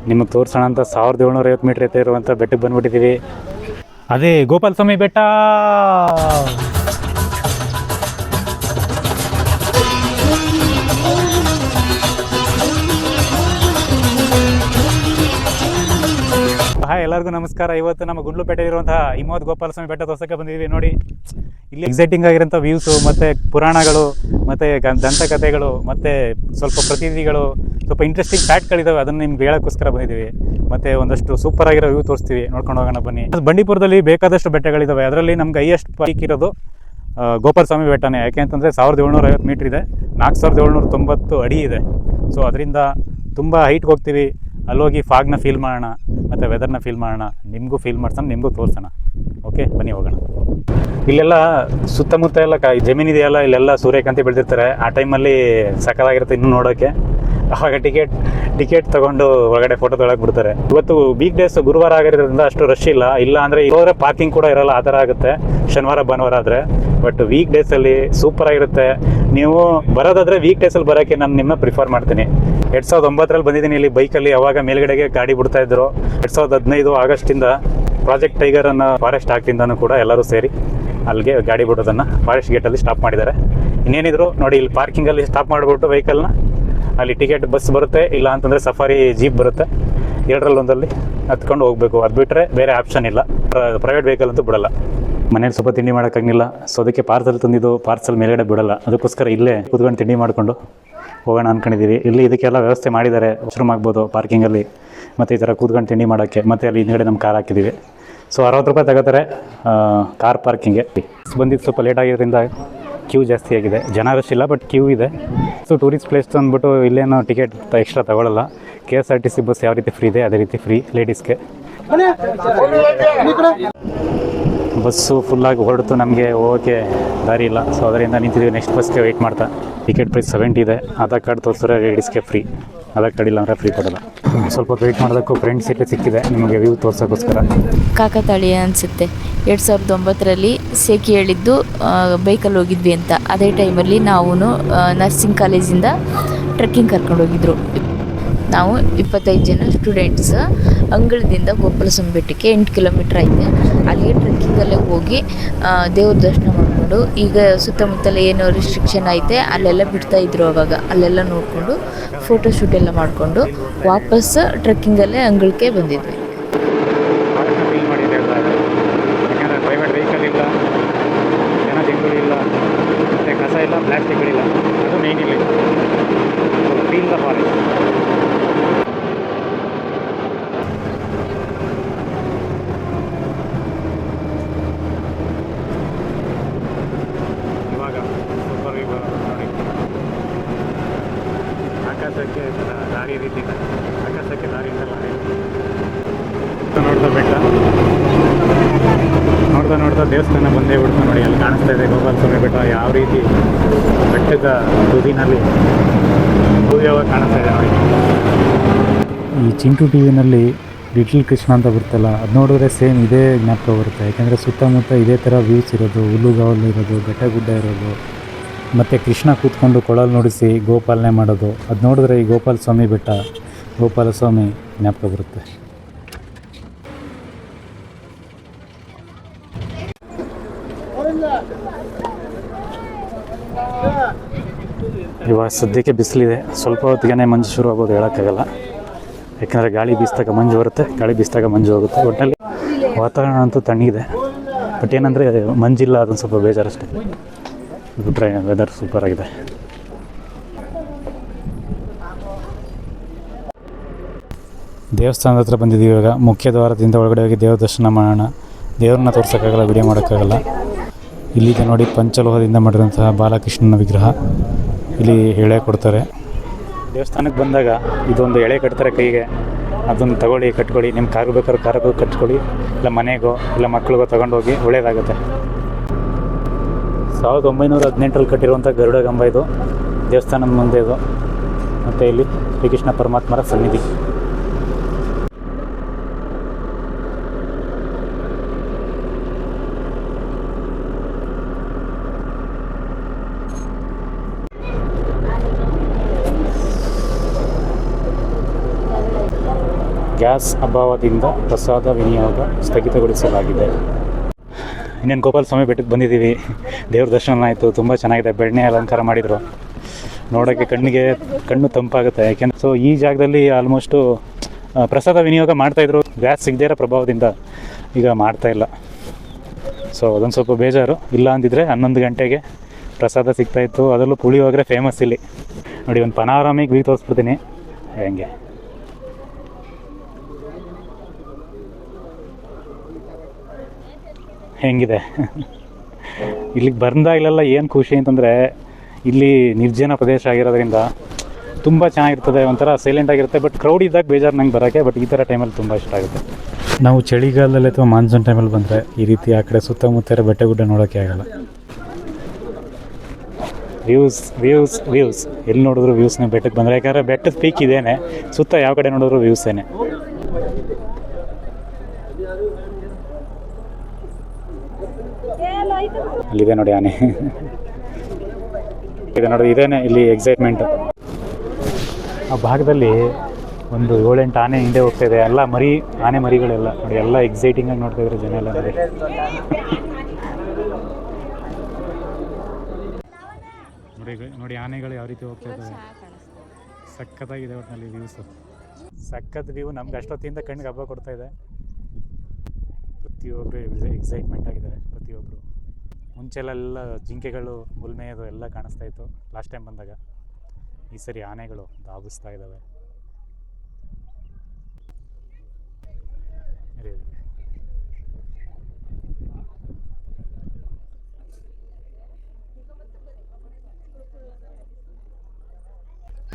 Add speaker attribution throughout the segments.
Speaker 1: ನಿಮಗೆ ತೋರಿಸೋಣ ಅಂತ 1750 ಮೀಟ್ರ್ ಎತ್ತರ ಇರುವಂಥ ಬೆಟ್ಟಕ್ಕೆ ಬಂದುಬಿಟ್ಟಿದ್ದೀವಿ. ಅದೇ ಗೋಪಾಲ ಸ್ವಾಮಿ ಬೆಟ್ಟ. ಹಾಯ್, ಎಲ್ಲರಿಗೂ ನಮಸ್ಕಾರ. ಇವತ್ತು ನಮ್ಮ ಗುಂಡ್ಲುಪೇಟೆ ಇರುವಂತಹ ಹಿಮವದ್ ಗೋಪಾಲ ಸ್ವಾಮಿ ಬೆಟ್ಟ ತೋರ್ಸಕ್ಕೆ ಬಂದಿದ್ದೀವಿ. ನೋಡಿ, ಇಲ್ಲಿ ಎಕ್ಸೈಟಿಂಗ್ ಆಗಿರೋಂಥ ವ್ಯೂಸು ಮತ್ತು ಪುರಾಣಗಳು ಮತ್ತು ದಂತಕಥೆಗಳು ಮತ್ತು ಸ್ವಲ್ಪ ಪ್ರತಿನಿಧಿಗಳು, ಸ್ವಲ್ಪ ಇಂಟ್ರೆಸ್ಟಿಂಗ್ ಫ್ಯಾಕ್ಟ್ಗಳಿದ್ದಾವೆ. ಅದನ್ನು ನಿಮ್ಗೆ ಹೇಳೋಕ್ಕೋಸ್ಕರ ಬಂದಿದ್ದೀವಿ. ಮತ್ತು ಒಂದಷ್ಟು ಸೂಪರ್ ಆಗಿರೋ ವ್ಯೂ ತೋರಿಸ್ತೀವಿ, ನೋಡ್ಕೊಂಡು ಹೋಗೋಣ ಬನ್ನಿ. ಬಂಡೀಪುರದಲ್ಲಿ ಬೇಕಾದಷ್ಟು ಬೆಟ್ಟಗಳಿದ್ದಾವೆ. ಅದರಲ್ಲಿ ನಮ್ಗೆ ಹೈಯೆಸ್ಟ್ ಪೀಕ್ ಇರೋದು ಗೋಪಾಲ ಸ್ವಾಮಿ ಬೆಟ್ಟನೇ. ಯಾಕೆ ಅಂತಂದರೆ 1750 ಮೀಟ್ರ್ ಇದೆ, 4790 ಅಡಿ ಇದೆ. ಸೊ ಅದರಿಂದ ತುಂಬ ಹೈಟ್ಗೆ ಹೋಗ್ತೀವಿ. ಅಲ್ಲೋಗಿ ಫಾಗ್ನ ಫೀಲ್ ಮಾಡೋಣ ಮತ್ತು ವೆದರ್ನ ಫೀಲ್ ಮಾಡೋಣ. ನಿಮಗೂ ಫೀಲ್ ಮಾಡ್ಸೋಣ, ನಿಮಗೂ ತೋರಿಸೋಣ. ಓಕೆ, ಬನ್ನಿ ಹೋಗೋಣ. ಇಲ್ಲೆಲ್ಲ ಸುತ್ತಮುತ್ತ ಎಲ್ಲ ಜಮೀನಿದೆಯಲ್ಲ, ಇಲ್ಲೆಲ್ಲ ಸೂರ್ಯಕಾಂತಿ ಬೆಳೆದಿರ್ತಾರೆ. ಆ ಟೈಮಲ್ಲಿ ಸಕಲಾಗಿರುತ್ತೆ ಇನ್ನೂ ನೋಡೋಕ್ಕೆ. ಆವಾಗ ಟಿಕೆಟ್ ತೊಗೊಂಡು ಒಳಗಡೆ ಫೋಟೋ ತೊಗೊಳಕ್ಕೆ ಬಿಡ್ತಾರೆ. ಇವತ್ತು ವೀಕ್ ಡೇಸ್, ಗುರುವಾರ ಆಗಿರೋದ್ರಿಂದ ಅಷ್ಟು ರಶ್ ಇಲ್ಲ ಅಂದರೆ ಇರೋದ್ರೆ ಪಾರ್ಕಿಂಗ್ ಕೂಡ ಇರೋಲ್ಲ, ಆ ಥರ ಆಗುತ್ತೆ ಶನಿವಾರ ಭಾನುವಾರ ಆದರೆ. ಬಟ್ ವೀಕ್ ಡೇಸಲ್ಲಿ ಸೂಪರ್ ಆಗಿರುತ್ತೆ. ನೀವು ಬರೋದಾದರೆ ವೀಕ್ ಡೇಸಲ್ಲಿ ಬರೋಕ್ಕೆ ನಾನು ನಿಮ್ಮನ್ನ ಪ್ರಿಫರ್ ಮಾಡ್ತೀನಿ. 2009 ಬಂದಿದ್ದೀನಿ ಇಲ್ಲಿ ಬೈಕಲ್ಲಿ. ಅವಾಗ ಮೇಲ್ಗಡೆಗೆ ಗಾಡಿ ಬಿಡ್ತಾಯಿದ್ರು. 2015 ಆಗಸ್ಟಿಂದ ಪ್ರಾಜೆಕ್ಟ್ ಟೈಗರ್ ಅನ್ನೋ ಫಾರೆಸ್ಟ್ ಆ್ಯಕ್ಟಿಂದನೂ ಕೂಡ ಎಲ್ಲರೂ ಸೇರಿ ಅಲ್ಲಿಗೆ ಗಾಡಿ ಬಿಡೋದನ್ನು ಫಾರೆಸ್ಟ್ ಗೇಟಲ್ಲಿ ಸ್ಟಾಪ್ ಮಾಡಿದ್ದಾರೆ. ಇನ್ನೇನಿದ್ರು ನೋಡಿ, ಇಲ್ಲಿ ಪಾರ್ಕಿಂಗಲ್ಲಿ ಸ್ಟಾಪ್ ಮಾಡಿಬಿಟ್ಟು ವೆಹಿಕಲ್ನ ಅಲ್ಲಿ ಟಿಕೆಟ್ ಬಸ್ ಬರುತ್ತೆ, ಇಲ್ಲ ಅಂತಂದರೆ ಸಫಾರಿ ಜೀಪ್ ಬರುತ್ತೆ. ಎರಡರಲ್ಲೊಂದಲ್ಲಿ ಹತ್ಕೊಂಡು ಹೋಗಬೇಕು. ಅದು ಬಿಟ್ಟರೆ ಬೇರೆ ಆಪ್ಷನ್ ಇಲ್ಲ. ಪ್ರೈವೇಟ್ ವೆಹಿಕಲ್ ಅಂತೂ ಬಿಡಲ್ಲ. ಮನೇಲಿ ಸ್ವಲ್ಪ ತಿಂಡಿ ಮಾಡೋಕ್ಕಾಗಿಲ್ಲ, ಸೊ ಅದಕ್ಕೆ ಪಾರ್ಸಲ್ ತಂದಿದ್ದು. ಪಾರ್ಸಲ್ ಮೇಲ್ಗಡೆ ಬಿಡಲ್ಲ, ಅದಕ್ಕೋಸ್ಕರ ಇಲ್ಲೇ ಕೂತ್ಕೊಂಡು ತಿಂಡಿ ಮಾಡಿಕೊಂಡು ಹೋಗೋಣ ಅಂದ್ಕೊಂಡಿದ್ದೀವಿ. ಇಲ್ಲಿ ಇದಕ್ಕೆಲ್ಲ ವ್ಯವಸ್ಥೆ ಮಾಡಿದ್ದಾರೆ. ವಾಶ್ರೂಮ್ ಆಗ್ಬೋದು ಪಾರ್ಕಿಂಗಲ್ಲಿ, ಮತ್ತು ಈ ಥರ ಕೂತ್ಕೊಂಡು ತಿಂಡಿ ಮಾಡೋಕ್ಕೆ. ಮತ್ತು ಅಲ್ಲಿ ಹಿಂದ್ಗಡೆ ನಮ್ಮ ಕಾರ್ ಹಾಕಿದ್ದೀವಿ. ಸೊ 60 ರೂಪಾಯಿ ತಗೋತಾರೆ ಕಾರ್ ಪಾರ್ಕಿಂಗ್ಗೆ. ಬಂದಿದ್ದು ಸ್ವಲ್ಪ ಲೇಟ್ ಆಗಿರೋದ್ರಿಂದ ಕ್ಯೂ ಜಾಸ್ತಿ ಆಗಿದೆ. ಜನ ರಶ್ ಇಲ್ಲ, ಬಟ್ ಕ್ಯೂ ಇದೆ. ಸೊ ಟೂರಿಸ್ಟ್ ಪ್ಲೇಸ್ ಅಂದ್ಬಿಟ್ಟು ಇಲ್ಲೇನೋ ಟಿಕೆಟ್ ಎಕ್ಸ್ಟ್ರಾ ತೊಗೊಳ್ಳಲ್ಲ. KSRTC ಬಸ್ ಯಾವ ರೀತಿ ಫ್ರೀ ಇದೆ ಅದೇ ರೀತಿ ಫ್ರೀ ಲೇಡೀಸ್ಗೆ. ಬಸ್ಸು ಫುಲ್ಲಾಗಿ ಹೊರಡ್ತು, ನಮಗೆ ಹೋಗೋಕ್ಕೆ ದಾರಿ ಇಲ್ಲ. ಸೊ ಅದರಿಂದ ನಿಂತಿದ್ದೀವಿ ನೆಕ್ಸ್ಟ್ ಬಸ್ಗೆ ವೆಯ್ಟ್ ಮಾಡ್ತಾ. ಟಿಕೆಟ್ ಪ್ರೈಸ್ 70 ಇದೆ. ಆಧಾರ್ ಕಾರ್ಡ್ ತೋರಿಸಿದ್ರೆ ಲೇಡೀಸ್ಗೆ ಫ್ರೀ, ಆಧಾರ್ ಕಾರ್ಡ್ ಇಲ್ಲ ಅಂದರೆ ಫ್ರೀ ಕೊಡೋಲ್ಲ. ಸ್ವಲ್ಪ ವೆಯ್ಟ್ ಮಾಡೋದಕ್ಕೂ ಫ್ರೆಂಡ್ ಸೀಟ್ ಸಿಕ್ಕಿದೆ ನಿಮಗೆ ವ್ಯೂ ತೋರ್ಸೋಕ್ಕೋಸ್ಕರ.
Speaker 2: ಕಾಕತಾಳೀಯ ಅನಿಸುತ್ತೆ. 2009 ಸೇಕಿ ಹೇಳಿದ್ದು ಬೈಕಲ್ಲಿ ಹೋಗಿದ್ವಿ ಅಂತ. ಅದೇ ಟೈಮಲ್ಲಿ ನಾವು ನರ್ಸಿಂಗ್ ಕಾಲೇಜಿಂದ ಟ್ರೆಕ್ಕಿಂಗ್ ಕರ್ಕೊಂಡು ಹೋಗಿದ್ರು. ನಾವು 25 ಜನ ಸ್ಟೂಡೆಂಟ್ಸ್ ಅಂಗಳದಿಂದ ಗೋಪಾಲಸ್ವಾಮಿ ಬೆಟ್ಟಕ್ಕೆ 8 ಕಿಲೋಮೀಟ್ರ್ ಐತೆ. ಅಲ್ಲಿಗೆ ಟ್ರೆಕ್ಕಿಂಗಲ್ಲೇ ಹೋಗಿ ದೇವ್ರ ದರ್ಶನ ಮಾಡಿಕೊಂಡು, ಈಗ ಸುತ್ತಮುತ್ತಲ ಏನೋ ರಿಸ್ಟ್ರಿಕ್ಷನ್ ಐತೆ ಅಲ್ಲೆಲ್ಲ ಬಿಡ್ತಾಯಿದ್ರು. ಅವಾಗ ಅಲ್ಲೆಲ್ಲ ನೋಡಿಕೊಂಡು ಫೋಟೋ ಶೂಟ್ ಎಲ್ಲ ಮಾಡಿಕೊಂಡು ವಾಪಸ್ ಟ್ರೆಕ್ಕಿಂಗಲ್ಲೇ ಅಂಗಳಕ್ಕೆ ಬಂದಿದ್ವಿ.
Speaker 1: ಪ್ರೈವೇಟ್ ವೆಹಿಕಲ್ ಇಲ್ಲ, ಜನಗಳಿಲ್ಲ, ಮತ್ತು ಕಸ ಇಲ್ಲ, ಪ್ಲಾಸ್ಟಿಕ್ಗಳಿಲ್ಲ. ಅದು ಮೇಯ್ನ್ ಇಲ್ಲ. Feel the forest. ಇವಾಗ ಸೂಪರ್ ವ್ಯೂ ಬರೋದು ನೋಡಿ. ಆಕಾಶಕ್ಕೆ ದಾರಿ ರೀತಿ ಇದೆ. ಆಕಾಶಕ್ಕೆ ದಾರಿಯಿಂದ ಲಾರಿ ನೋಡ್ತಾ ದೇವಸ್ಥಾನ ಬಂದೇ ಬಿಡ್ತು ನೋಡಿ. ಅಲ್ಲಿ ಕಾಣಿಸ್ತಾ ಇದೆ ಗೋಪಾಲ ಸ್ವಾಮಿ ಬೆಟ್ಟ. ಯಾವ ರೀತಿ ಬೆಟ್ಟದ ತುದಿನಲ್ಲಿ ಭವ್ಯವಾಗಿ ಕಾಣಿಸ್ತಾ ಇದೆ ನೋಡಿ. ಈ ಚಿಂಟು ಟಿವಿನಲ್ಲಿ ಲಿಟಲ್ ಕೃಷ್ಣ ಅಂತ ಬರುತ್ತಲ್ಲ, ಅದು ನೋಡಿದ್ರೆ ಸೇಮ್ ಇದೇ ಜ್ಞಾಪಕ ಬರುತ್ತೆ. ಯಾಕೆಂದರೆ ಸುತ್ತಮುತ್ತ ಇದೇ ಥರ ವ್ಯೂಸ್ ಇರೋದು, ಹುಲ್ಲುಗಾವಲು ಇರೋದು, ಬೆಟ್ಟ ಗುಡ್ಡ ಇರೋದು, ಮತ್ತು ಕೃಷ್ಣ ಕೂತ್ಕೊಂಡು ಕೊಳಲು ನುಡಿಸಿ ಗೋಪಾಲನೆ ಮಾಡೋದು. ಅದು ನೋಡಿದ್ರೆ ಈ ಗೋಪಾಲ ಸ್ವಾಮಿ ಬೆಟ್ಟ, ಗೋಪಾಲ ಸ್ವಾಮಿ ಜ್ಞಾಪಕ ಬರುತ್ತೆ. ಇವಾಗ ಸದ್ಯಕ್ಕೆ ಬಿಸಿಲಿದೆ. ಸ್ವಲ್ಪ ಹೊತ್ತಿಗೆ ಮಂಜು ಶುರು ಆಗೋದು ಹೇಳೋಕ್ಕಾಗಲ್ಲ. ಯಾಕೆಂದರೆ ಗಾಳಿ ಬೀಸಿದಾಗ ಮಂಜು ಬರುತ್ತೆ, ಗಾಳಿ ಬೀಸಿದಾಗ ಮಂಜು ಹೋಗುತ್ತೆ. ಒಟ್ಟಿನಲ್ಲಿ ವಾತಾವರಣ ಅಂತೂ ತಣ್ಣಗಿದೆ. ಬಟ್ ಏನಂದರೆ ಮಂಜಿಲ್ಲ, ಅದೊಂದು ಸ್ವಲ್ಪ ಬೇಜಾರಷ್ಟೇ. ಬಿಟ್ಟರೆ ವೆದರ್ ಸೂಪರ್ ಆಗಿದೆ. ದೇವಸ್ಥಾನದ ಹತ್ರ ಬಂದಿದ್ದೀವಿ. ಇವಾಗ ಮುಖ್ಯ ದ್ವಾರದಿಂದ ಒಳಗಡೆ ಹೋಗಿ ದೇವ್ರ ದರ್ಶನ ಮಾಡೋಣ. ದೇವ್ರನ್ನ ತೋರ್ಸೋಕ್ಕಾಗಲ್ಲ, ವಿಡಿಯೋ ಮಾಡೋಕ್ಕಾಗಲ್ಲ. ಇಲ್ಲಿದೆ ನೋಡಿ, ಪಂಚಲೋಹದಿಂದ ಮಾಡಿರೋಂತಹ ಬಾಲಕೃಷ್ಣನ ವಿಗ್ರಹ. ಇಲ್ಲಿ ಎಳೆ ಕೊಡ್ತಾರೆ. ದೇವಸ್ಥಾನಕ್ಕೆ ಬಂದಾಗ ಇದೊಂದು ಎಳೆ ಕಟ್ತಾರೆ ಕೈಗೆ. ಅದನ್ನು ತಗೊಳ್ಳಿ, ಕಟ್ಕೊಳ್ಳಿ. ನಿಮ್ಮ ಕಾರು ಬೇಕಾದ್ರೆ ಕಾರಿಗೂ ಕಟ್ಕೊಳ್ಳಿ, ಇಲ್ಲ ಮನೆಗೋ ಇಲ್ಲ ಮಕ್ಕಳಿಗೋ ತೊಗೊಂಡೋಗಿ ಒಳ್ಳೆಯದಾಗುತ್ತೆ. 1918 ಕಟ್ಟಿರುವಂಥ ಗರುಡ ಗಂಬ ಇದು. ದೇವಸ್ಥಾನದ ಮುಂದೆ ಇದು. ಮತ್ತು ಇಲ್ಲಿ ಶ್ರೀಕೃಷ್ಣ ಪರಮಾತ್ಮರ ಸನ್ನಿಧಿ. ಗ್ಯಾಸ್ ಅಭಾವದಿಂದ ಪ್ರಸಾದ ವಿನಿಯೋಗ ಸ್ಥಗಿತಗೊಳಿಸಲಾಗಿದೆ. ಇನ್ನೇನು ಗೋಪಾಲಸ್ವಾಮಿ ಬೆಟ್ಟಕ್ಕೆ ಬಂದಿದ್ದೀವಿ. ದೇವ್ರ ದರ್ಶನ ಆಯಿತು, ತುಂಬ ಚೆನ್ನಾಗಿದೆ. ಬೆಣ್ಣೆ ಅಲಂಕಾರ ಮಾಡಿದರು, ನೋಡೋಕ್ಕೆ ಕಣ್ಣು ತಂಪಾಗುತ್ತೆ. ಯಾಕೆಂದರೆ ಸೊ ಈ ಜಾಗದಲ್ಲಿ ಆಲ್ಮೋಸ್ಟು ಪ್ರಸಾದ ವಿನಿಯೋಗ ಮಾಡ್ತಾಯಿದ್ರು. ಗ್ಯಾಸ್ ಸಿಗದೇ ಇರೋ ಪ್ರಭಾವದಿಂದ ಈಗ ಮಾಡ್ತಾಯಿಲ್ಲ. ಸೊ ಅದೊಂದು ಸ್ವಲ್ಪ ಬೇಜಾರು. ಇಲ್ಲ ಅಂದಿದ್ರೆ 11 ಗಂಟೆಗೆ ಪ್ರಸಾದ ಸಿಗ್ತಾಯಿತ್ತು. ಅದರಲ್ಲೂ ಪುಳಿಯೋಗರೆ ಫೇಮಸ್ ಇಲ್ಲಿ. ನೋಡಿ, ಒಂದು ಪನಾರಾಮಿಗೆ ವ್ಯೂ ತೋರಿಸ್ಬಿಡ್ತೀನಿ ಹೆಂಗೆ. ಹೆಂಗಿದೆ ಇಲ್ಲಿಗೆ ಬಂದಾಗಲೆಲ್ಲ ಏನು ಖುಷಿ ಅಂತಂದರೆ, ಇಲ್ಲಿ ನಿರ್ಜನ ಪ್ರದೇಶ ಆಗಿರೋದ್ರಿಂದ ತುಂಬ ಚೆನ್ನಾಗಿರ್ತದೆ. ಒಂಥರ ಸೈಲೆಂಟ್ ಆಗಿರುತ್ತೆ. ಬಟ್ ಕ್ರೌಡ್ ಇದ್ದಾಗ ಬೇಜಾರು ನಂಗೆ ಬರೋಕ್ಕೆ. ಬಟ್ ಈ ಥರ ಟೈಮಲ್ಲಿ ತುಂಬ ಇಷ್ಟ ಆಗುತ್ತೆ. ನಾವು ಚಳಿಗಾಲದಲ್ಲಿ ಅಥವಾ ಮಾನ್ಸೂನ್ ಟೈಮಲ್ಲಿ ಬಂದರೆ ಈ ರೀತಿ ಆ ಕಡೆ ಸುತ್ತಮುತ್ತ ಇರೋ ಬೆಟ್ಟ ಗುಡ್ಡ ನೋಡೋಕ್ಕೆ ಆಗಲ್ಲ. ವ್ಯೂಸ್ ಎಲ್ಲಿ ನೋಡಿದ್ರು ವ್ಯೂಸ್ನ ಬೆಟ್ಟಕ್ಕೆ ಬಂದರೆ. ಯಾಕಂದರೆ ಬೆಟ್ಟದ ಪೀಕ್ ಇದೇನೆ, ಸುತ್ತ ಯಾವ ಕಡೆ ನೋಡಿದ್ರು ವ್ಯೂಸೇನೆ. ಅಲ್ಲಿದೆ ನೋಡಿ ಆನೆ. ಇದೆ ನೋಡಿ, ಇದೇನೆ ಇಲ್ಲಿ ಎಕ್ಸೈಟ್ಮೆಂಟ್. ಆ ಭಾಗದಲ್ಲಿ ಒಂದು 7-8 ಆನೆ ಹಿಂದೆ ಹೋಗ್ತಾ ಇದೆ. ಎಲ್ಲ ಆನೆ ಮರಿಗಳೆಲ್ಲ ನೋಡಿ, ಎಲ್ಲ ಎಕ್ಸೈಟಿಂಗಾಗಿ ನೋಡ್ತಾ ಇದ್ರು ಜನ ಎಲ್ಲ. ನೋಡಿ ಆನೆಗಳು ಯಾವ ರೀತಿ ಹೋಗ್ತಾ ಇದ್ದಾವೆ. ಸಖತ್ತಾಗಿದೆ ಒಟ್ಟಿನಲ್ಲಿ ವ್ಯೂಸು. ಸಖತ್ ವ್ಯೂ. ನಮ್ಗೆ ಅಷ್ಟೊತ್ತಿಂದ ಕಣ್ಣಿಗೆ ಹಬ್ಬ ಕೊಡ್ತಾ ಇದೆ. ಪ್ರತಿಯೊಬ್ಬರು ಎಕ್ಸೈಟ್ಮೆಂಟ್ ಆಗಿದ್ದಾರೆ ಪ್ರತಿಯೊಬ್ಬರು. ಮುಂಚೆಲ್ಲ ಜಿಂಕೆಗಳು, ಹುಲ್ಮೆಯೋದು ಎಲ್ಲ ಕಾಣಿಸ್ತಾ ಇತ್ತು ಲಾಸ್ಟ್ ಟೈಮ್ ಬಂದಾಗ. ಈ ಸರಿ ಆನೆಗಳು ಧಾವಿಸ್ತಾ ಇದ್ದಾವೆ.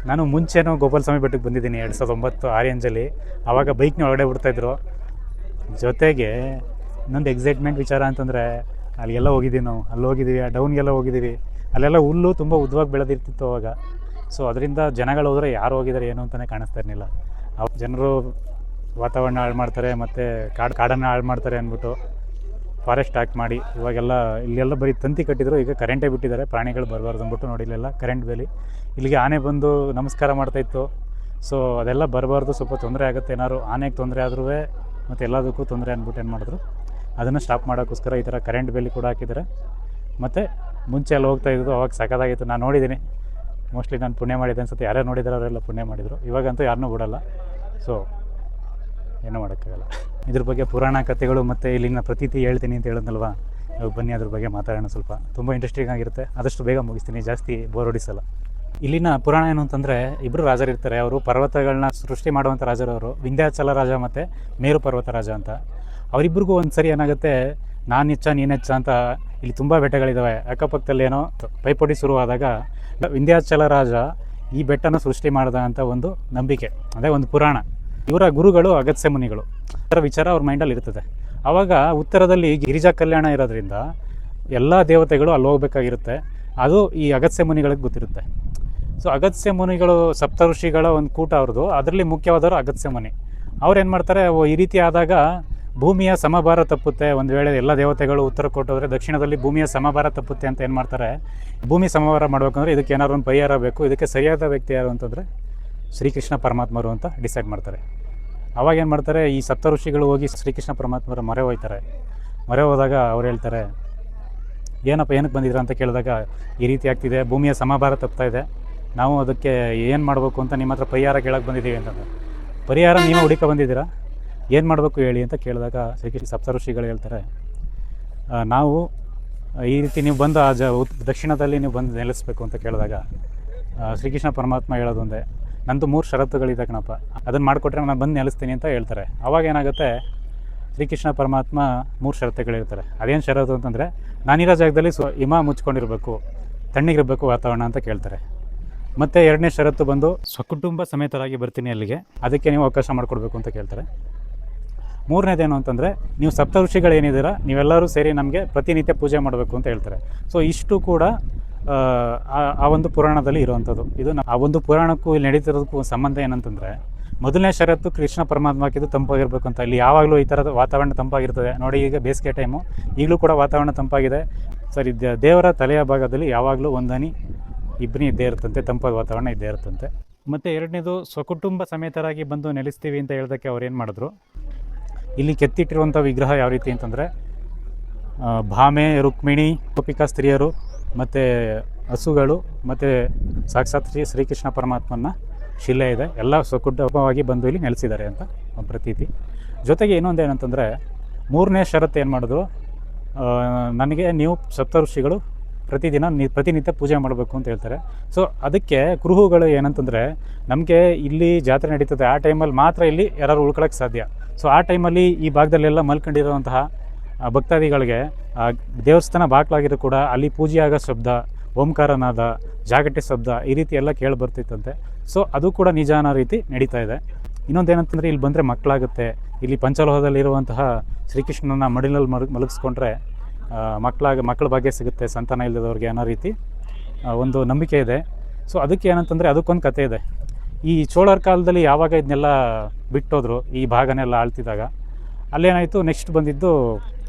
Speaker 1: ನಾನು ಮುಂಚೆನೂ ಗೋಪಾಲಸ್ವಾಮಿ ಬೆಟ್ಟಕ್ಕೆ ಬಂದಿದ್ದೀನಿ 2009 ಆರೆಂಜಲ್ಲಿ. ಆವಾಗ ಬೈಕ್ನ ಒಳಗಡೆ ಬಿಡ್ತಾಯಿದ್ರು. ಜೊತೆಗೆ ಇನ್ನೊಂದು ಎಕ್ಸೈಟ್ಮೆಂಟ್ ವಿಚಾರ ಅಂತಂದರೆ, ಅಲ್ಲಿಗೆಲ್ಲ ಹೋಗಿದ್ದೀವಿ ನಾವು. ಅಲ್ಲಿ ಹೋಗಿದ್ದೀವಿ, ಆ ಡೌನ್ಗೆಲ್ಲ ಹೋಗಿದ್ದೀವಿ. ಅಲ್ಲೆಲ್ಲ ಹುಲ್ಲು ತುಂಬ ಉದ್ದವಾಗಿ ಬೆಳೆದಿರ್ತಿತ್ತು ಅವಾಗ. ಸೊ ಅದರಿಂದ ಜನಗಳು ಹೋದರೆ ಯಾರು ಹೋಗಿದ್ದಾರೆ ಏನು ಅಂತಲೇ ಕಾಣಿಸ್ತಾ ಇರಲಿಲ್ಲ. ಜನರು ವಾತಾವರಣ ಹಾಳು ಮಾಡ್ತಾರೆ, ಮತ್ತು ಕಾಡನ್ನು ಹಾಳು ಮಾಡ್ತಾರೆ ಅಂದ್ಬಿಟ್ಟು ಫಾರೆಸ್ಟ್ ಹಾಕಿ ಮಾಡಿ ಇಲ್ಲೆಲ್ಲ ಬರೀ ತಂತಿ ಕಟ್ಟಿದ್ರು. ಈಗ ಕರೆಂಟೇ ಬಿಟ್ಟಿದ್ದಾರೆ, ಪ್ರಾಣಿಗಳು ಬರಬಾರ್ದು ಅಂದ್ಬಿಟ್ಟು. ನೋಡಿ ಇಲ್ಲೆಲ್ಲ ಕರೆಂಟ್ ಬೇಲಿ. ಇಲ್ಲಿಗೆ ಆನೆ ಬಂದು ನಮಸ್ಕಾರ ಮಾಡ್ತಾಯಿತ್ತು. ಸೊ ಅದೆಲ್ಲ ಬರಬಾರ್ದು, ಸ್ವಲ್ಪ ತೊಂದರೆ ಆಗುತ್ತೆ. ಏನಾದ್ರು ಆನೆಗೆ ತೊಂದರೆ ಆದ್ರೂ ಮತ್ತು ಎಲ್ಲದಕ್ಕೂ ತೊಂದರೆ ಅಂದ್ಬಿಟ್ಟು ಏನು ಮಾಡಿದ್ರು, ಅದನ್ನು ಸ್ಟಾಪ್ ಮಾಡೋಕ್ಕೋಸ್ಕರ ಈ ಥರ ಕರೆಂಟ್ ಬೇಲಿ ಕೂಡ ಹಾಕಿದ್ದಾರೆ. ಮತ್ತು ಮುಂಚೆ ಎಲ್ಲ ಹೋಗ್ತಾಯಿದ್ದು ಅವಾಗ ಸಖತ್ತಾಗಿತ್ತು. ನಾನು ನೋಡಿದ್ದೀನಿ. ಮೋಸ್ಟ್ಲಿ ನಾನು ಪುಣ್ಯ ಮಾಡಿದ್ದೆ ಅನ್ಸುತ್ತೆ. ಯಾರ್ಯಾರು ನೋಡಿದ್ದಾರೆ ಅವರೆಲ್ಲ ಪುಣ್ಯ ಮಾಡಿದರು. ಇವಾಗಂತೂ ಯಾರನ್ನೂ ಬಿಡೋಲ್ಲ. ಸೊ ಏನೂ ಮಾಡೋಕ್ಕಾಗಲ್ಲ. ಇದ್ರ ಬಗ್ಗೆ ಪುರಾಣ ಕಥೆಗಳು ಮತ್ತು ಇಲ್ಲಿನ ಪ್ರತೀತಿ ಹೇಳ್ತೀನಿ ಅಂತ ಹೇಳಿದ್ನಲ್ವ, ಇವಾಗ ಬನ್ನಿ ಅದ್ರ ಬಗ್ಗೆ ಮಾತಾಡೋಣ. ಸ್ವಲ್ಪ ತುಂಬ ಇಂಟ್ರೆಸ್ಟಿಂಗ್ ಆಗಿರುತ್ತೆ. ಆದಷ್ಟು ಬೇಗ ಮುಗಿಸ್ತೀನಿ, ಜಾಸ್ತಿ ಬೋರ್ ಹೊಡಿಸಲ್ಲ. ಇಲ್ಲಿನ ಪುರಾಣ ಏನು ಅಂತಂದರೆ, ಇಬ್ಬರು ರಾಜರಿರ್ತಾರೆ. ಅವರು ಪರ್ವತಗಳನ್ನ ಸೃಷ್ಟಿ ಮಾಡುವಂಥ ರಾಜರವರು, ವಿಂಧ್ಯಾಚಲ ರಾಜ ಮತ್ತು ಮೇರು ಪರ್ವತ ರಾಜ ಅಂತ. ಅವರಿಬ್ಬರಿಗೂ ಒಂದು ಸರಿ ಏನಾಗುತ್ತೆ, ನಾನು ಹೆಚ್ಚ ನೀನು ಹೆಚ್ಚ ಅಂತ ಇಲ್ಲಿ ತುಂಬ ಬೆಟ್ಟಗಳಿದ್ದಾವೆ. ಅಕ್ಕಪಕ್ಕದಲ್ಲಿ ಏನೋ ಪೈಪೋಟಿ ಶುರುವಾದಾಗ ವಿಂಧ್ಯಾಚಲ ರಾಜ ಈ ಬೆಟ್ಟನ ಸೃಷ್ಟಿ ಮಾಡಿದ ಅಂತ ಒಂದು ನಂಬಿಕೆ, ಅದೇ ಒಂದು ಪುರಾಣ. ಇವರ ಗುರುಗಳು ಅಗಸ್ತ್ಯ ಮುನಿಗಳು. ಅದರ ವಿಚಾರ ಅವ್ರ ಮೈಂಡಲ್ಲಿ ಇರ್ತದೆ. ಆವಾಗ ಉತ್ತರದಲ್ಲಿ ಗಿರಿಜಾ ಕಲ್ಯಾಣ ಇರೋದ್ರಿಂದ ಎಲ್ಲ ದೇವತೆಗಳು ಅಲ್ಲಿ ಹೋಗ್ಬೇಕಾಗಿರುತ್ತೆ. ಅದು ಈ ಅಗಸ್ತ್ಯ ಮುನಿಗಳಿಗೆ ಗೊತ್ತಿರುತ್ತೆ. ಸೊ ಅಗಸ್ತ್ಯ ಮುನಿಗಳು ಸಪ್ತ ಋಷಿಗಳ ಒಂದು ಕೂಟ ಅವ್ರದ್ದು. ಅದರಲ್ಲಿ ಮುಖ್ಯವಾದವರು ಅಗಸ್ತ್ಯ ಮುನಿ. ಅವ್ರು ಏನು ಮಾಡ್ತಾರೆ, ಈ ರೀತಿ ಆದಾಗ ಭೂಮಿಯ ಸಮಭಾರ ತಪ್ಪುತ್ತೆ. ಒಂದು ವೇಳೆ ಎಲ್ಲ ದೇವತೆಗಳು ಉತ್ತರ ಕೊಟ್ಟೋದ್ರೆ ದಕ್ಷಿಣದಲ್ಲಿ ಭೂಮಿಯ ಸಮಭಾರ ತಪ್ಪುತ್ತೆ ಅಂತ ಏನು ಮಾಡ್ತಾರೆ, ಭೂಮಿ ಸಮಭಾರ ಮಾಡಬೇಕಂದ್ರೆ ಇದಕ್ಕೆ ಏನಾದ್ರು ಒಂದು ಪರಿಹಾರ ಬೇಕು. ಇದಕ್ಕೆ ಸರಿಯಾದ ವ್ಯಕ್ತಿ ಯಾರು ಅಂತಂದರೆ ಶ್ರೀಕೃಷ್ಣ ಪರಮಾತ್ಮರು ಅಂತ ಡಿಸೈಡ್ ಮಾಡ್ತಾರೆ. ಅವಾಗ ಏನು ಮಾಡ್ತಾರೆ, ಈ ಸಪ್ತ ಋಷಿಗಳು ಹೋಗಿ ಶ್ರೀಕೃಷ್ಣ ಪರಮಾತ್ಮರ ಮೊರೆ ಹೋಗ್ತಾರೆ. ಮೊರೆ ಹೋದಾಗ ಅವ್ರು ಹೇಳ್ತಾರೆ, ಏನಕ್ಕೆ ಬಂದಿದ್ದೀರಾ ಅಂತ ಕೇಳಿದಾಗ, ಈ ರೀತಿ ಆಗ್ತಿದೆ, ಭೂಮಿಯ ಸಮಭಾರ ತಪ್ತಾ ಇದೆ, ನಾವು ಅದಕ್ಕೆ ಏನು ಮಾಡಬೇಕು ಅಂತ ನಿಮ್ಮ ಹತ್ರ ಪರಿಹಾರ ಕೇಳಕ್ಕೆ ಬಂದಿದ್ದೀವಿ ಅಂತಂದರೆ, ಪರಿಹಾರ ನೀವು ಹುಡುಕ ಬಂದಿದ್ದೀರಾ, ಏನು ಮಾಡಬೇಕು ಹೇಳಿ ಅಂತ ಕೇಳಿದಾಗ ಶ್ರೀಕೃಷ್ಣ ಸಪ್ತ ಋಷಿಗಳು ಹೇಳ್ತಾರೆ, ನಾವು ಈ ರೀತಿ ನೀವು ಬಂದು ದಕ್ಷಿಣದಲ್ಲಿ ನೀವು ಬಂದು ನೆಲೆಸಬೇಕು ಅಂತ ಕೇಳಿದಾಗ ಶ್ರೀಕೃಷ್ಣ ಪರಮಾತ್ಮ ಹೇಳೋದೊಂದೇ, ನಂದು 3 ಷರತ್ತುಗಳಿದೆ ಕಣಪ್ಪ, ಅದನ್ನು ಮಾಡಿಕೊಟ್ರೆ ನಾನು ಬಂದು ನೆಲೆಸ್ತೀನಿ ಅಂತ ಹೇಳ್ತಾರೆ. ಆವಾಗ ಏನಾಗುತ್ತೆ, ಶ್ರೀಕೃಷ್ಣ ಪರಮಾತ್ಮ 3 ಷರತ್ತುಗಳಿರ್ತಾರೆ. ಅದೇನು ಷರತ್ತು ಅಂತಂದರೆ, ನಾನಿರೋ ಜಾಗದಲ್ಲಿ ಹಿಮ ಮುಚ್ಕೊಂಡಿರಬೇಕು, ತಣ್ಣಗಿರಬೇಕು ವಾತಾವರಣ ಅಂತ ಕೇಳ್ತಾರೆ. ಮತ್ತು 2ನೇ ಷರತ್ತು ಬಂದು ಸ್ವಕುಟುಂಬ ಸಮೇತರಾಗಿ ಬರ್ತೀನಿ ಅಲ್ಲಿಗೆ, ಅದಕ್ಕೆ ನೀವು ಅವಕಾಶ ಮಾಡಿಕೊಡ್ಬೇಕು ಅಂತ ಕೇಳ್ತಾರೆ. 3ನೇದೇನು ಅಂತಂದರೆ, ನೀವು ಸಪ್ತ ಋಷಿಗಳೇನಿದ್ದೀರಾ ನೀವೆಲ್ಲರೂ ಸೇರಿ ನಮಗೆ ಪ್ರತಿನಿತ್ಯ ಪೂಜೆ ಮಾಡಬೇಕು ಅಂತ ಹೇಳ್ತಾರೆ. ಸೊ ಇಷ್ಟು ಕೂಡ ಆ ಒಂದು ಪುರಾಣದಲ್ಲಿ ಇರುವಂಥದ್ದು. ಇದು ಆ ಒಂದು ಪುರಾಣಕ್ಕೂ ಇಲ್ಲಿ ನಡೀತಿರೋದಕ್ಕೂ ಸಂಬಂಧ ಏನಂತಂದರೆ, ಮೊದಲನೇ ಷರತ್ತು ಕೃಷ್ಣ ಪರಮಾತ್ಮ ಹಾಕಿದ್ದು ತಂಪಾಗಿರಬೇಕು ಅಂತ. ಇಲ್ಲಿ ಯಾವಾಗಲೂ ಈ ಥರದ ವಾತಾವರಣ ತಂಪಾಗಿರ್ತದೆ. ನೋಡಿ, ಈಗ ಬೇಸಿಗೆ ಟೈಮು, ಈಗಲೂ ಕೂಡ ವಾತಾವರಣ ತಂಪಾಗಿದೆ. ಸರಿ, ದೇವರ ತಲೆಯ ಭಾಗದಲ್ಲಿ ಯಾವಾಗಲೂ ಒಂದನಿ ಇಬ್ಬನಿ ಇದ್ದೇ ಇರುತ್ತಂತೆ, ತಂಪಾದ ವಾತಾವರಣ ಇದ್ದೇ ಇರುತ್ತಂತೆ. ಮತ್ತು ಎರಡನೇದು ಸ್ವಕುಟುಂಬ ಸಮೇತರಾಗಿ ಬಂದು ನೆಲೆಸ್ತೀವಿ ಅಂತ ಹೇಳೋದಕ್ಕೆ ಅವ್ರು ಏನು ಮಾಡಿದ್ರು, ಇಲ್ಲಿ ಕೆತ್ತಿಟ್ಟಿರುವಂಥ ವಿಗ್ರಹ ಯಾವ ರೀತಿ ಅಂತಂದರೆ ಭಾಮೆ, ರುಕ್ಮಿಣಿ, ಗೋಪಿಕಾ ಸ್ತ್ರೀಯರು ಮತ್ತು ಹಸುಗಳು ಮತ್ತು ಸಾಕ್ಷಾತ್ ಶ್ರೀಕೃಷ್ಣ ಪರಮಾತ್ಮನ ಶಿಲೆ ಇದೆ. ಎಲ್ಲ ಸ್ವಕುಟುಂಬವಾಗಿ ಬಂದು ಇಲ್ಲಿ ನೆಲೆಸಿದ್ದಾರೆ ಅಂತ ಪ್ರತೀತಿ. ಜೊತೆಗೆ ಇನ್ನೊಂದು ಏನಂತಂದರೆ, ಮೂರನೇ ಷರತ್ತು ಏನು ಮಾಡಿದ್ರು, ನನಗೆ ನೀವು ಸಪ್ತಋಷಿಗಳು ಪ್ರತಿನಿತ್ಯ ಪೂಜೆ ಮಾಡಬೇಕು ಅಂತ ಹೇಳ್ತಾರೆ. ಸೊ ಅದಕ್ಕೆ ಕುರುಹುಗಳು ಏನಂತಂದರೆ, ನಮಗೆ ಇಲ್ಲಿ ಜಾತ್ರೆ ನಡೀತದೆ ಆ ಟೈಮಲ್ಲಿ ಮಾತ್ರ ಇಲ್ಲಿ ಯಾರು ಉಳ್ಕೊಳ್ಳೋಕ್ಕೆ ಸಾಧ್ಯ. ಸೊ ಆ ಟೈಮಲ್ಲಿ ಈ ಭಾಗದಲ್ಲೆಲ್ಲ ಮಲ್ಕೊಂಡಿರುವಂತಹ ಭಕ್ತಾದಿಗಳಿಗೆ ದೇವಸ್ಥಾನ ಬಾಗಿಲಾಗಿರೋ ಕೂಡ ಅಲ್ಲಿ ಪೂಜೆ ಆಗೋ ಶಬ್ದ, ಓಂಕಾರನಾದ, ಜಾಗಟೆ ಶಬ್ದ ಈ ರೀತಿ ಎಲ್ಲ ಕೇಳಿ ಬರ್ತಿತ್ತಂತೆ. ಸೊ ಅದು ಕೂಡ ನಿಜ ಅನ್ನೋ ರೀತಿ ನಡೀತಾ ಇದೆ. ಇನ್ನೊಂದು ಏನಂತಂದರೆ, ಇಲ್ಲಿ ಬಂದರೆ ಮಕ್ಕಳಾಗುತ್ತೆ, ಇಲ್ಲಿ ಪಂಚಲೋಹದಲ್ಲಿರುವಂತಹ ಶ್ರೀಕೃಷ್ಣನ ಮಡಿಲಲ್ಲಿ ಮಲಗಿಸ್ಕೊಂಡ್ರೆ ಮಕ್ಕಳ ಭಾಗ್ಯ ಸಿಗುತ್ತೆ ಸಂತಾನ ಇಲ್ಲದವ್ರಿಗೆ ಅನ್ನೋ ರೀತಿ ಒಂದು ನಂಬಿಕೆ ಇದೆ. ಸೊ ಅದಕ್ಕೆ ಏನಂತಂದರೆ, ಅದಕ್ಕೊಂದು ಕಥೆ ಇದೆ. ಈ ಚೋಳರ ಕಾಲದಲ್ಲಿ ಯಾವಾಗ ಇದನ್ನೆಲ್ಲ ಬಿಟ್ಟೋದ್ರು, ಈ ಭಾಗನೆಲ್ಲ ಆಳ್ತಿದ್ದಾಗ ಅಲ್ಲೇನಾಯಿತು, ನೆಕ್ಸ್ಟ್ ಬಂದಿದ್ದು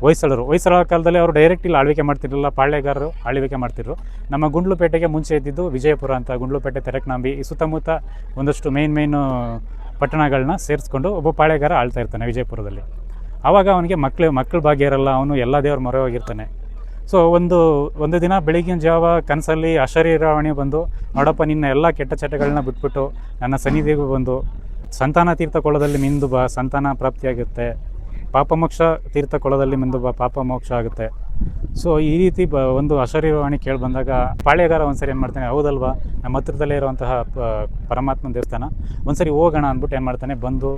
Speaker 1: ಹೊಯ್ಸಳರ ಕಾಲದಲ್ಲಿ ಅವರು ಡೈರೆಕ್ಟ್ ಇಲ್ಲಿ ಆಳ್ವಿಕೆ ಮಾಡ್ತಿರಲಿಲ್ಲ, ಪಾಳ್ಯಗಾರರು ಆಳ್ವಿಕೆ ಮಾಡ್ತಿದ್ರು. ನಮ್ಮ ಗುಂಡ್ಲುಪೇಟೆಗೆ ಮುಂಚೆ ಇದ್ದಿದ್ದು ವಿಜಯಪುರ ಅಂತ, ಗುಂಡ್ಲುಪೇಟೆ, ತೆರಕನಾಂಬಿ ಈ ಸುತ್ತಮುತ್ತ ಒಂದಷ್ಟು ಮೇನ್ ಪಟ್ಟಣಗಳನ್ನ ಸೇರಿಸ್ಕೊಂಡು ಒಬ್ಬ ಪಾಳ್ಯಗಾರ ಆಳ್ತಾ ಇರ್ತಾನೆ ವಿಜಯಪುರದಲ್ಲಿ. ಆವಾಗ ಅವನಿಗೆ ಮಕ್ಕಳ ಭಾಗ್ಯ ಇರಲ್ಲ, ಅವನು ಎಲ್ಲ ದೇವ್ರ ಮೊರೆ ಹೋಗಿರ್ತಾನೆ. ಸೊ ಒಂದು ದಿನ ಬೆಳಗಿನ ಜಾವ ಕನಸಲ್ಲಿ ಅಶರೀರವಾಣಿ ಬಂದು, ನೋಡಪ್ಪ ನಿನ್ನ ಎಲ್ಲ ಕೆಟ್ಟ ಚಟಗಳನ್ನ ಬಿಟ್ಬಿಟ್ಟು ನನ್ನ ಸನ್ನಿಧಿಗೂ ಬಂದು ಸಂತಾನ ತೀರ್ಥ ಕೊಳದಲ್ಲಿ ಮಿಂದು ಬಾ, ಸಂತಾನ ಪ್ರಾಪ್ತಿಯಾಗುತ್ತೆ, ಪಾಪಮೋಕ್ಷ ತೀರ್ಥ ಕೊಳದಲ್ಲಿ ಮಿಂದು ಬಾ, ಪಾಪ ಮೋಕ್ಷ ಆಗುತ್ತೆ. ಸೊ ಈ ರೀತಿ ಒಂದು ಅಶರೀರವಾಣಿ ಕೇಳಿ ಬಂದಾಗ ಪಾಳ್ಯಗಾರ ಒಂದ್ಸರಿ ಏನು ಮಾಡ್ತಾನೆ, ಹೌದಲ್ವಾ ನಮ್ಮ ಹತ್ರದಲ್ಲೇ ಇರುವಂತಹ ಪರಮಾತ್ಮನ ದೇವಸ್ಥಾನ, ಒಂದ್ಸರಿ ಹೋಗೋಣ ಅಂದ್ಬಿಟ್ಟು ಏನು ಮಾಡ್ತಾನೆ, ಬಂದು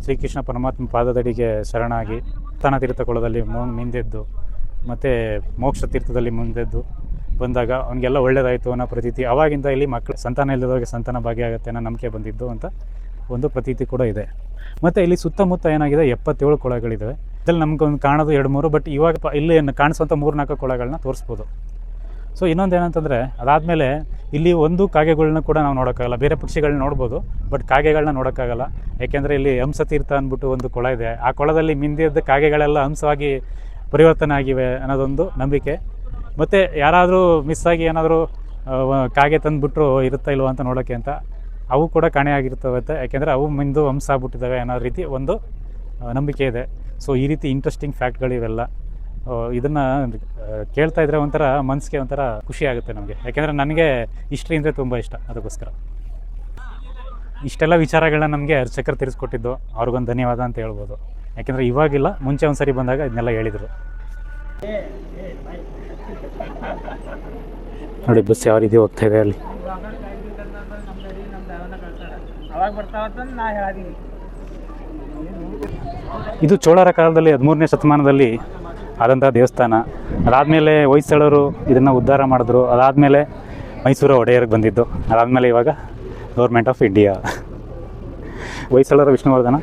Speaker 1: ಶ್ರೀಕೃಷ್ಣ ಪರಮಾತ್ಮ ಪಾದದಡಿಗೆ ಶರಣಾಗಿ ಸಂತಾನ ತೀರ್ಥ ಕೊಳದಲ್ಲಿ ಮಿಂದೆದ್ದು ಮತ್ತು ಮೋಕ್ಷ ತೀರ್ಥದಲ್ಲಿ ಮುಂದೆದ್ದು ಬಂದಾಗ ಅವನಿಗೆಲ್ಲ ಒಳ್ಳೇದಾಯಿತು ಅನ್ನೋ ಪ್ರತೀತಿ. ಆವಾಗಿಂದ ಇಲ್ಲಿ ಮಕ್ಕಳು ಸಂತಾನ ಇಲ್ಲದವ್ರಿಗೆ ಸಂತಾನ ಭಾಗ್ಯ ಆಗುತ್ತೆ ಅನ್ನೋ ನಂಬಿಕೆ ಬಂದಿದ್ದು ಅಂತ ಒಂದು ಪ್ರತೀತಿ ಕೂಡ ಇದೆ. ಮತ್ತು ಇಲ್ಲಿ ಸುತ್ತಮುತ್ತ ಏನಾಗಿದೆ, 77 ಕೊಳಗಳಿದ್ದಾವೆ. ಇದರಲ್ಲಿ ನಮಗೊಂದು ಕಾಣೋದು 2-3, ಬಟ್ ಇವಾಗ ಇಲ್ಲಿ ಕಾಣಿಸುವಂಥ 3-4 ಕೊಳಗಳನ್ನ ತೋರಿಸ್ಬೋದು. ಸೊ ಇನ್ನೊಂದು ಏನಂತಂದರೆ, ಅದಾದಮೇಲೆ ಇಲ್ಲಿ ಒಂದು ಕಾಗೆಗಳನ್ನ ಕೂಡ ನಾವು ನೋಡೋಕ್ಕಾಗಲ್ಲ. ಬೇರೆ ಪಕ್ಷಿಗಳನ್ನ ನೋಡ್ಬೋದು, ಬಟ್ ಕಾಗೆಗಳನ್ನ ನೋಡೋಕ್ಕಾಗಲ್ಲ. ಯಾಕೆಂದರೆ ಇಲ್ಲಿ ಹಂಸತೀರ್ಥ ಅಂದ್ಬಿಟ್ಟು ಒಂದು ಕೊಳ ಇದೆ. ಆ ಕೊಳದಲ್ಲಿ ಮಿಂದಿದ್ದ ಕಾಗೆಗಳೆಲ್ಲ ಹಂಸವಾಗಿ ಪರಿವರ್ತನೆ ಆಗಿವೆ ಅನ್ನೋದೊಂದು ನಂಬಿಕೆ. ಮತ್ತು ಯಾರಾದರೂ ಮಿಸ್ಸಾಗಿ ಏನಾದರೂ ಕಾಗೆ ತಂದುಬಿಟ್ರು ಇರುತ್ತಾ ಇಲ್ವ ಅಂತ ನೋಡೋಕ್ಕೆ ಅಂತ, ಅವು ಕೂಡ ಕಾಣೆಯಾಗಿರ್ತವೆ. ಯಾಕೆಂದರೆ ಅವು ಮಿಂದು ಹಂಸ ಆಗ್ಬಿಟ್ಟಿದ್ದಾವೆ ಅನ್ನೋ ರೀತಿ ಒಂದು ನಂಬಿಕೆ ಇದೆ. ಸೊ ಈ ರೀತಿ ಇಂಟ್ರೆಸ್ಟಿಂಗ್ ಫ್ಯಾಕ್ಟ್ಗಳಿವೆಲ್ಲ. ಇದನ್ನು ಕೇಳ್ತಾ ಇದ್ದರೆ ಒಂಥರ ಮನಸ್ಸಿಗೆ ಒಂಥರ ಖುಷಿ ಆಗುತ್ತೆ ನಮಗೆ. ಯಾಕೆಂದರೆ ನನಗೆ ಹಿಸ್ಟ್ರಿ ಅಂದರೆ ತುಂಬ ಇಷ್ಟ. ಅದಕ್ಕೋಸ್ಕರ ಇಷ್ಟೆಲ್ಲ ವಿಚಾರಗಳನ್ನ ನಮಗೆ ಅರ್ಚಕರು ತಿಳಿಸ್ಕೊಟ್ಟಿದ್ದು, ಅವ್ರಿಗೊಂದು ಧನ್ಯವಾದ ಅಂತ ಹೇಳ್ಬೋದು. ಯಾಕೆಂದರೆ ಇವಾಗಿಲ್ಲ, ಮುಂಚೆ ಒಂದು ಸರಿ ಬಂದಾಗ ಇದನ್ನೆಲ್ಲ ಹೇಳಿದರು. ನೋಡಿ ಬಸ್ ಯಾವ ರೀತಿ ಹೋಗ್ತಾ ಇದೆ ಅಲ್ಲಿ. ಇದು ಚೋಳರ ಕಾಲದಲ್ಲಿ 13ನೇ ಶತಮಾನದಲ್ಲಿ ಆದಂಥ ದೇವಸ್ಥಾನ. ಅದಾದಮೇಲೆ ಹೊಯ್ಸಳರು ಇದನ್ನು ಉದ್ಧಾರ ಮಾಡಿದ್ರು. ಅದಾದಮೇಲೆ ಮೈಸೂರು ಒಡೆಯರ್ಗೆ ಬಂದಿದ್ದು. ಅದಾದಮೇಲೆ ಇವಾಗ ಗೌರ್ಮೆಂಟ್ ಆಫ್ ಇಂಡಿಯಾ. ಹೊಯ್ಸಳರ ವಿಷ್ಣುವರ್ಧನ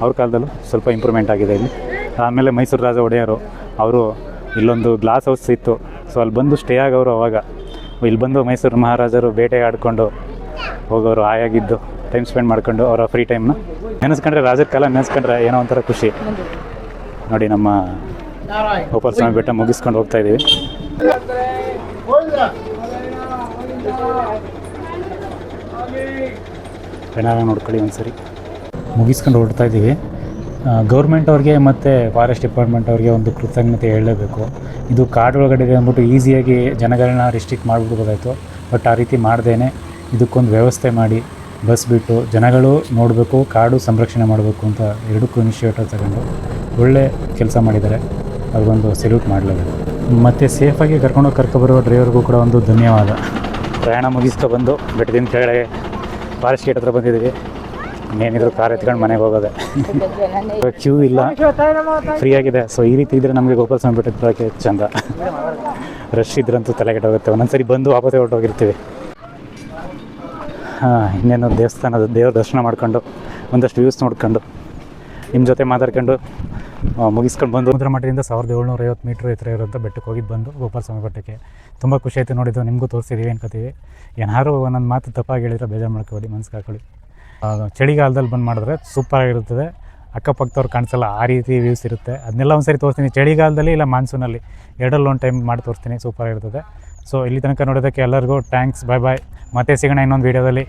Speaker 1: ಅವ್ರ ಕಾಲದಲ್ಲೂ ಸ್ವಲ್ಪ ಇಂಪ್ರೂವ್ಮೆಂಟ್ ಆಗಿದೆ ಇಲ್ಲಿ. ಆಮೇಲೆ ಮೈಸೂರು ರಾಜ ಒಡೆಯರು ಅವರು ಇಲ್ಲೊಂದು ಗ್ಲಾಸ್ ಹೌಸ್ ಇತ್ತು. ಸೊ ಅಲ್ಲಿ ಬಂದು ಸ್ಟೇ ಆಗೋರು. ಅವಾಗ ಇಲ್ಲಿ ಬಂದು ಮೈಸೂರು ಮಹಾರಾಜರು ಬೇಟೆ ಆಡಿಕೊಂಡು ಹೋಗೋರು, ಆಯಾಗಿದ್ದು ಟೈಮ್ ಸ್ಪೆಂಡ್ ಮಾಡ್ಕೊಂಡು ಅವರ ಫ್ರೀ ಟೈಮ್ನ ನೆನೆಸ್ಕೊಂಡ್ರೆ, ರಾಜರ ಕಾಲ ನೆನೆಸ್ಕೊಂಡ್ರೆ ಏನೋ ಒಂಥರ ಖುಷಿ. ನೋಡಿ ನಮ್ಮ ಗೋಪಾಲ ಸ್ವಾಮಿ ಬೆಟ್ಟ ಮುಗಿಸ್ಕೊಂಡು ಹೋಗ್ತಾ ಇದ್ದೀವಿ. ಚೆನ್ನಾಗಿ ನೋಡ್ಕೊಳ್ಳಿ ಒಂದ್ಸರಿ. ಮುಗಿಸ್ಕೊಂಡು ಹೊರಡ್ತಾ ಇದ್ದೀವಿ. ಗೌರ್ಮೆಂಟ್ ಅವ್ರಿಗೆ ಮತ್ತು ಫಾರೆಸ್ಟ್ ಡಿಪಾರ್ಟ್ಮೆಂಟ್ ಅವ್ರಿಗೆ ಒಂದು ಕೃತಜ್ಞತೆ ಹೇಳಲೇಬೇಕು. ಇದು ಕಾಡೊಳಗಡೆ ಅಂದ್ಬಿಟ್ಟು ಈಸಿಯಾಗಿ ಜನಗಳನ್ನ ರಿಸ್ಟ್ರಿಕ್ಟ್ ಮಾಡಿಬಿಡ್ಬೋದಾಯಿತು. ಬಟ್ ಆ ರೀತಿ ಮಾಡ್ದೇನೆ ಇದಕ್ಕೊಂದು ವ್ಯವಸ್ಥೆ ಮಾಡಿ ಬಸ್ ಬಿಟ್ಟು ಜನಗಳು ನೋಡಬೇಕು, ಕಾಡು ಸಂರಕ್ಷಣೆ ಮಾಡಬೇಕು ಅಂತ ಎರಡಕ್ಕೂ ಇನಿಷಿಯೇಟಿವ್ ತಗೊಂಡು ಒಳ್ಳೆ ಕೆಲಸ ಮಾಡಿದ್ದಾರೆ. ಅವ್ರಿಗೊಂದು ಸೆಲ್ಯೂಟ್ ಮಾಡಲೇಬೇಕು. ಮತ್ತು ಸೇಫಾಗಿ ಕರ್ಕೊಬರೋ ಡ್ರೈವರ್ಗೂ ಕೂಡ ಒಂದು ಧನ್ಯವಾದ. ಪ್ರಯಾಣ ಮುಗಿಸ್ಕೊ ಬಂದು ಬೆಟ್ಟದಿಂದ ಕೆಳಗಡೆ ಫಾರೆಸ್ಟ್ ಗೇಟ್ ಹತ್ರ ಬಂದಿದ್ದೀವಿ. ಇನ್ನೇನಿದ್ರು ಕಾರ್ ಎತ್ಕೊಂಡು ಮನೆಗೆ ಹೋಗೋದೆ. ಕ್ಯೂ ಇಲ್ಲ, ಫ್ರೀಯಾಗಿದೆ. ಸೊ ಈ ರೀತಿ ಇದ್ದರೆ ನಮಗೆ ಗೋಪಾಲ ಸ್ವಾಮಿ ಬೆಟ್ಟಕ್ಕೆ ಬರೋಕ್ಕೆ ಚೆಂದ. ರಶ್ ಇದ್ರಂತೂ ತಲೆಗೆಟ್ಟೋಗುತ್ತೆ. ಒಂದೊಂದ್ಸರಿ ಬಂದು ವಾಪಸ್ ಹೊರಟೋಗಿರ್ತೀವಿ. ಇನ್ನೇನು ದೇವ್ರ ದರ್ಶನ ಮಾಡ್ಕೊಂಡು ಒಂದಷ್ಟು ವ್ಯೂಸ್ ನೋಡ್ಕೊಂಡು ನಿಮ್ಮ ಜೊತೆ ಮಾತಾಡ್ಕೊಂಡು ಮುಗಿಸ್ಕೊಂಡು ಬಂದು ಸಮುದ್ರ ಮಠದಿಂದ 1750 ಮೀಟ್ರ್ ಎತ್ತರ ಇರೋಂಥ ಬೆಟ್ಟಕ್ಕೆ ಹೋಗಿದ್ದು ಬಂದು ಗೋಪಾಲ ಸ್ವಾಮಿ ಬೆಟ್ಟಕ್ಕೆ ತುಂಬ ಖುಷಿ ಆಯಿತು. ನೋಡಿದ್ದು ನಿಮಗೂ ತೋರಿಸಿದ್ದೀವಿ ಅನ್ಕೋತೀವಿ. ಏನಾದ್ರು ಒಂದೊಂದು ಮಾತು ತಪ್ಪಾಗಿ ಹೇಳಿದ್ರೆ ಬೇಜಾರು ಮಾಡ್ಕೊಬೇಡಿ, ಮನ್ಸಿಗೆ ಹಾಕೊಳ್ಳಿ. ಚಳಿಗಾಲದಲ್ಲಿ ಬಂದು ಮಾಡಿದ್ರೆ ಸೂಪರಾಗಿರುತ್ತದೆ. ಅಕ್ಕಪಕ್ಕದವ್ರು ಕಾಣಿಸಲ್ಲ, ಆ ರೀತಿ ವ್ಯೂಸ್ ಇರುತ್ತೆ. ಅದನ್ನೆಲ್ಲ ಒಂದು ಸರಿ ತೋರಿಸ್ತೀನಿ. ಚಳಿಗಾಲದಲ್ಲಿ ಇಲ್ಲ ಮಾನ್ಸೂನಲ್ಲಿ, ಎರಡರಲ್ಲಿ ಒಂದು ಟೈಮ್ ಮಾಡಿ ತೋರಿಸ್ತೀನಿ. ಸೂಪರಾಗಿರ್ತದೆ. ಸೊ ಇಲ್ಲಿ ತನಕ ನೋಡೋದಕ್ಕೆ ಎಲ್ಲರಿಗೂ ಥ್ಯಾಂಕ್ಸ್. ಬಾಯ್ ಬಾಯ್. ಮತ್ತೆ ಸಿಗೋಣ ಇನ್ನೊಂದು ವೀಡಿಯೋದಲ್ಲಿ.